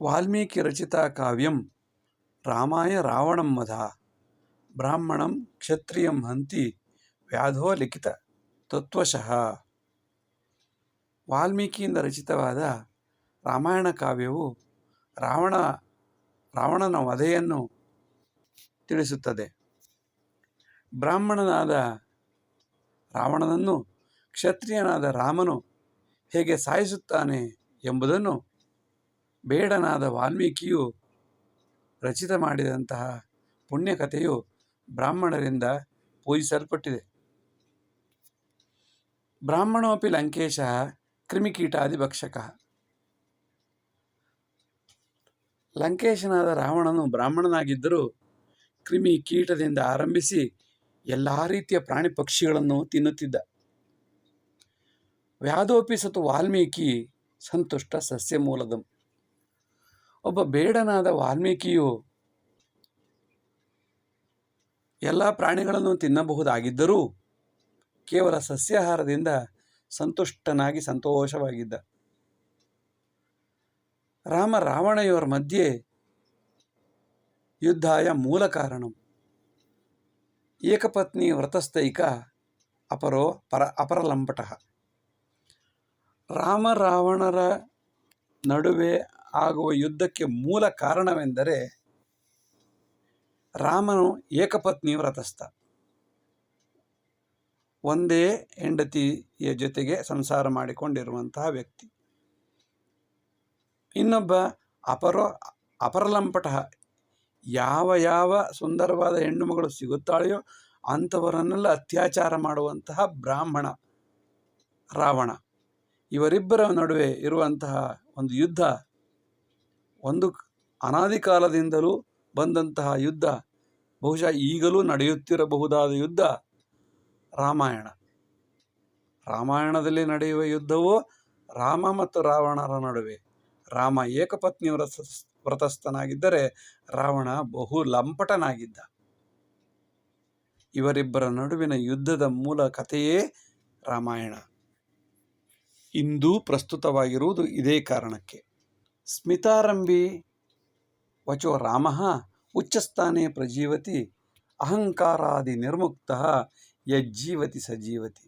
ವಾಲ್ಮೀಕಿ ರಚಿತ ಕಾವ್ಯಂ ರಾಮಾಯ ರಾವಣಂ ವಧ ಬ್ರಾಹ್ಮಣಂ ಕ್ಷತ್ರಿಯಂ ಹಂತಿ ವ್ಯಾಧೋ ಲಿಖಿತ ತತ್ವಶಃ. ವಾಲ್ಮೀಕಿಯಿಂದ ರಚಿತವಾದ ರಾಮಾಯಣ ಕಾವ್ಯವು ರಾವಣನ ವಧೆಯನ್ನು ತಿಳಿಸುತ್ತದೆ. ಬ್ರಾಹ್ಮಣನಾದ ರಾವಣನನ್ನು ಕ್ಷತ್ರಿಯನಾದ ರಾಮನು ಹೇಗೆ ಸಾಯಿಸುತ್ತಾನೆ ಎಂಬುದನ್ನು ಬೇಡನಾದ ವಾಲ್ಮೀಕಿಯು ರಚಿತ ಮಾಡಿದಂತಹ ಪುಣ್ಯಕಥೆಯು ಬ್ರಾಹ್ಮಣರಿಂದ ಪೂಜಿಸಲ್ಪಟ್ಟಿದೆ. ಬ್ರಾಹ್ಮಣೋಪಿ ಲಂಕೇಶ ಕ್ರಿಮಿಕೀಟಾದಿಭಕ್ಷಕ. ಲಂಕೇಶನಾದ ರಾವಣನು ಬ್ರಾಹ್ಮಣನಾಗಿದ್ದರೂ ಕ್ರಿಮಿ ಕೀಟದಿಂದ ಆರಂಭಿಸಿ ಎಲ್ಲ ರೀತಿಯ ಪ್ರಾಣಿ ಪಕ್ಷಿಗಳನ್ನು ತಿನ್ನುತ್ತಿದ್ದ. ವ್ಯಾಧೋಪಿ ಸತು ವಾಲ್ಮೀಕಿ ಸಂತುಷ್ಟ ಸಸ್ಯ ಮೂಲದಂ. ಒಬ್ಬ ಬೇಡನಾದ ವಾಲ್ಮೀಕಿಯು ಎಲ್ಲ ಪ್ರಾಣಿಗಳನ್ನು ತಿನ್ನಬಹುದಾಗಿದ್ದರೂ ಕೇವಲ ಸಸ್ಯಾಹಾರದಿಂದ ಸಂತುಷ್ಟನಾಗಿ ಸಂತೋಷವಾಗಿದ್ದ. ರಾವಣಯೋರ್ ಮಧ್ಯೆ ಯುದ್ಧಾಯ ಮೂಲ ಕಾರಣಂ ಏಕಪತ್ನಿ ವ್ರತಸ್ಥೈಕ ಅಪರಲಂಪಟಃ. ರಾವಣರ ನಡುವೆ ಆಗುವ ಯುದ್ಧಕ್ಕೆ ಮೂಲ ಕಾರಣವೆಂದರೆ ರಾಮನು ಏಕಪತ್ನಿ ವ್ರತಸ್ಥ, ಒಂದೇ ಹೆಂಡತಿಯ ಜೊತೆಗೆ ಸಂಸಾರ ಮಾಡಿಕೊಂಡಿರುವಂತಹ ವ್ಯಕ್ತಿ. ಇನ್ನೊಬ್ಬ ಅಪರಲಂಪಟ, ಯಾವ ಸುಂದರವಾದ ಹೆಣ್ಣು ಮಗಳು ಸಿಗುತ್ತಾಳೆಯೋ ಅಂಥವರನ್ನೆಲ್ಲ ಅತ್ಯಾಚಾರ ಮಾಡುವಂತಹ ಬ್ರಾಹ್ಮಣ ರಾವಣ. ಇವರಿಬ್ಬರ ನಡುವೆ ಇರುವಂತಹ ಒಂದು ಯುದ್ಧ, ಒಂದು ಅನಾದಿ ಕಾಲದಿಂದಲೂ ಬಂದಂತಹ ಯುದ್ಧ, ಬಹುಶಃ ಈಗಲೂ ನಡೆಯುತ್ತಿರಬಹುದಾದ ಯುದ್ಧ ರಾಮಾಯಣದಲ್ಲಿ ನಡೆಯುವ ಯುದ್ಧವು ರಾಮ ಮತ್ತು ರಾವಣರ ನಡುವೆ. ರಾಮ ಏಕಪತ್ನಿ ವ್ರತಸ್ಥನಾಗಿದ್ದರೆ ರಾವಣ ಬಹು ಲಂಪಟನಾಗಿದ್ದ. ಇವರಿಬ್ಬರ ನಡುವಿನ ಯುದ್ಧದ ಮೂಲ ಕಥೆಯೇ ರಾಮಾಯಣ. ಇಂದು ಪ್ರಸ್ತುತವಾಗಿರುವುದು ಇದೇ ಕಾರಣಕ್ಕೆ. ಸ್ಮಿತಾರಂಭಿ ವಚೋ ರಾಮ ಉಚ್ಚಸ್ಥಾನೇ ಪ್ರಜೀವತಿ ಅಹಂಕಾರಾದಿ ನಿರ್ಮುಕ್ತ ಯಜ್ಜೀವತಿ ಸಜೀವತಿ.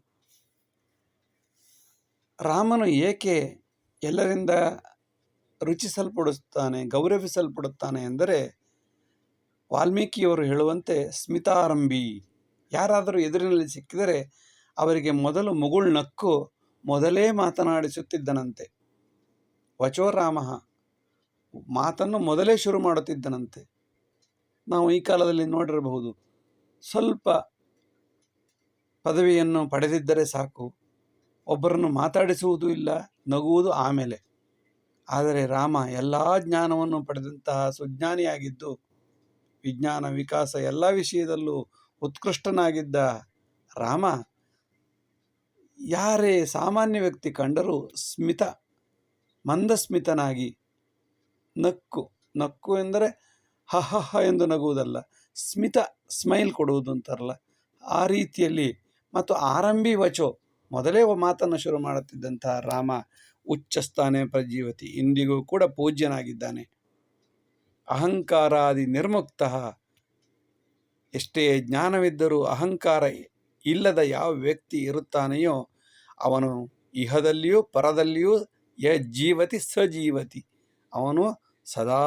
ರಾಮನು ಏಕೆ ಎಲ್ಲರಿಂದ ರುಚಿಸಲ್ಪಡುತ್ತಾನೆ, ಗೌರವಿಸಲ್ಪಡುತ್ತಾನೆ ಎಂದರೆ, ವಾಲ್ಮೀಕಿಯವರು ಹೇಳುವಂತೆ ಸ್ಮಿತಾರಂಭಿ. ಯಾರಾದರೂ ಎದುರಿನಲ್ಲಿ ಸಿಕ್ಕಿದರೆ ಅವರಿಗೆ ಮೊದಲು ಮುಗುಳ್ನಕ್ಕು ಮೊದಲೇ ಮಾತನಾಡಿಸುತ್ತಿದ್ದನಂತೆ. ವಚೋ ರಾಮ, ಮಾತನ್ನು ಮೊದಲೇ ಶುರು ಮಾಡುತ್ತಿದ್ದನಂತೆ. ನಾವು ಈ ಕಾಲದಲ್ಲಿ ನೋಡಿರಬಹುದು, ಸ್ವಲ್ಪ ಪದವಿಯನ್ನು ಪಡೆದಿದ್ದರೆ ಸಾಕು, ಒಬ್ಬರನ್ನು ಮಾತಾಡಿಸುವುದೂ ಇಲ್ಲ, ನಗುವುದು ಆಮೇಲೆ. ಆದರೆ ರಾಮ ಎಲ್ಲ ಜ್ಞಾನವನ್ನು ಪಡೆದಂತಹ ಸುಜ್ಞಾನಿಯಾಗಿದ್ದು, ವಿಜ್ಞಾನ ವಿಕಾಸ ಎಲ್ಲ ವಿಷಯದಲ್ಲೂ ಉತ್ಕೃಷ್ಟನಾಗಿದ್ದ ರಾಮ ಯಾರೇ ಸಾಮಾನ್ಯ ವ್ಯಕ್ತಿ ಕಂಡರೂ ಮಂದಸ್ಮಿತನಾಗಿ ನಕ್ಕು ಎಂದರೆ ಹಹ ಎಂದು ನಗುವುದಲ್ಲ, ಸ್ಮೈಲ್ ಕೊಡುವುದು ಅಂತಾರಲ್ಲ, ಆ ರೀತಿಯಲ್ಲಿ. ಮತ್ತು ಆರಂಭಿ ವಚೋ, ಮೊದಲೇ ಮಾತನ್ನು ಶುರು ಮಾಡುತ್ತಿದ್ದಂತಹ ರಾಮ ಉಚ್ಚಸ್ಥಾನೆ ಪ್ರಜೀವತಿ, ಇಂದಿಗೂ ಕೂಡ ಪೂಜ್ಯನಾಗಿದ್ದಾನೆ. ಅಹಂಕಾರಾದಿ ನಿರ್ಮುಕ್ತ, ಎಷ್ಟೇ ಜ್ಞಾನವಿದ್ದರೂ ಅಹಂಕಾರ ಇಲ್ಲದ ಯಾವ ವ್ಯಕ್ತಿ ಇರುತ್ತಾನೆಯೋ ಅವನು ಇಹದಲ್ಲಿಯೂ ಪರದಲ್ಲಿಯೂ ಯಜ್ಜೀವತಿ ಸಜೀವತಿ, ಅವನು ಸದಾ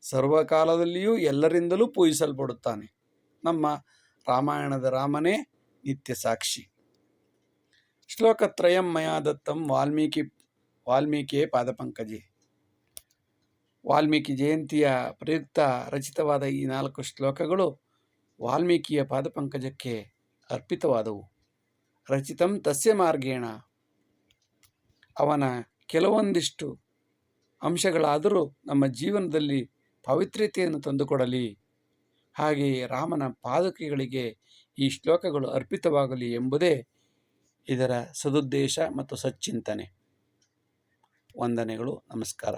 ಸರ್ವಕಾಲದಲ್ಲಿಯೂ ಎಲ್ಲರಿಂದಲೂ ಪೂಜಿಸಲ್ಪಡುತ್ತಾನೆ. ನಮ್ಮ ರಾಮಾಯಣದ ರಾಮನೇ ನಿತ್ಯ ಸಾಕ್ಷಿ. ಶ್ಲೋಕತ್ರಯಂ ಮಯಾ ದತ್ತಂ ವಾಲ್ಮೀಕಿಯೇ ಪಾದಪಂಕಜೆ. ವಾಲ್ಮೀಕಿ ಜಯಂತಿಯ ಪ್ರಯುಕ್ತ ರಚಿತವಾದ ಈ 4 ಶ್ಲೋಕಗಳು ವಾಲ್ಮೀಕಿಯ ಪಾದಪಂಕಜಕ್ಕೆ ಅರ್ಪಿತವಾದವು. ರಚಿತಂ ತಸ್ಯ ಮಾರ್ಗೇಣ, ಅವನ ಕೆಲವೊಂದಿಷ್ಟು ಅಂಶಗಳಾದರೂ ನಮ್ಮ ಜೀವನದಲ್ಲಿ ಪಾವಿತ್ರ್ಯತೆಯನ್ನು ತಂದುಕೊಡಲಿ. ಹಾಗೆಯೇ ರಾಮನ ಪಾದುಕೆಗಳಿಗೆ ಈ ಶ್ಲೋಕಗಳು ಅರ್ಪಿತವಾಗಲಿ ಎಂಬುದೇ ಇದರ ಸದುದ್ದೇಶ ಮತ್ತು ಸಚ್ಚಿಂತನೆ. ವಂದನೆಗಳು, ನಮಸ್ಕಾರ.